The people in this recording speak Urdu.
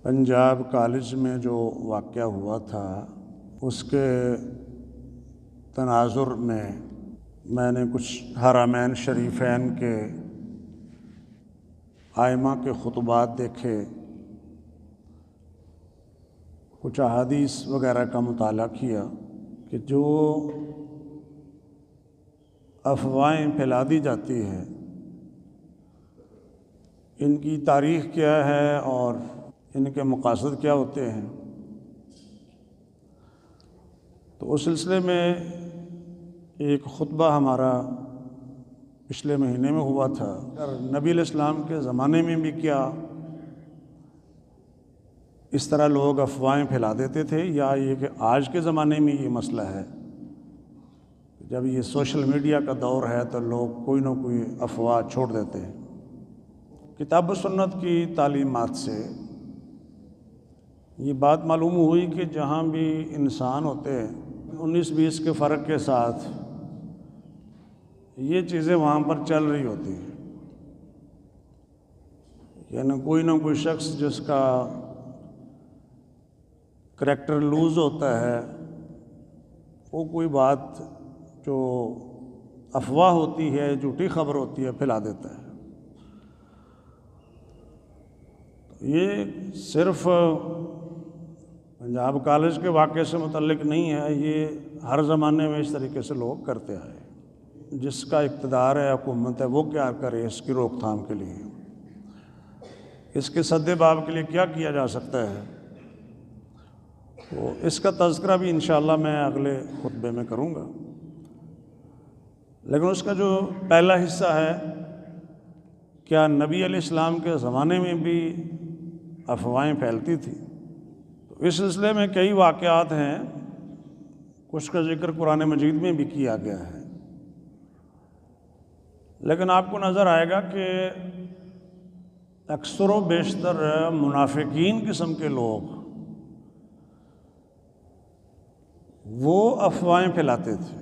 پنجاب کالج میں جو واقعہ ہوا تھا اس کے تناظر میں نے کچھ حرمین شریفین کے ائمہ کے خطبات دیکھے، کچھ احادیث وغیرہ کا مطالعہ کیا کہ جو افواہیں پھیلا دی جاتی ہے ان کی تاریخ کیا ہے اور ان کے مقاصد کیا ہوتے ہیں۔ تو اس سلسلے میں ایک خطبہ ہمارا پچھلے مہینے میں ہوا تھا، اور نبی علیہ السلام کے زمانے میں بھی کیا اس طرح لوگ افواہیں پھیلا دیتے تھے، یا یہ کہ آج کے زمانے میں یہ مسئلہ ہے جب یہ سوشل میڈیا کا دور ہے تو لوگ کوئی نہ کوئی افواہ چھوڑ دیتے ہیں۔ کتاب و سنت کی تعلیمات سے یہ بات معلوم ہوئی کہ جہاں بھی انسان ہوتے ہیں 19-20 کے فرق کے ساتھ یہ چیزیں وہاں پر چل رہی ہوتی ہیں، یعنی کوئی نہ کوئی شخص جس کا کریکٹر لوز ہوتا ہے وہ کوئی بات جو افواہ ہوتی ہے، جھوٹی خبر ہوتی ہے، پھیلا دیتا ہے۔ یہ صرف پنجاب کالج کے واقعے سے متعلق نہیں ہے، یہ ہر زمانے میں اس طریقے سے لوگ کرتے آئے۔ جس کا اقتدار ہے، حکومت ہے، وہ کیا کرے اس کی روک تھام کے لیے، اس کے سد باب کے لیے کیا کیا جا سکتا ہے۔ تو اس کا تذکرہ بھی انشاءاللہ میں اگلے خطبے میں کروں گا، لیکن اس کا جو پہلا حصہ ہے، کیا نبی علیہ السلام کے زمانے میں بھی افواہیں پھیلتی تھی، تو اس سلسلے میں کئی واقعات ہیں، کچھ کا ذکر قرآن مجید میں بھی کیا گیا ہے، لیکن آپ کو نظر آئے گا کہ اکثر و بیشتر منافقین قسم کے لوگ وہ افواہیں پھیلاتے تھے۔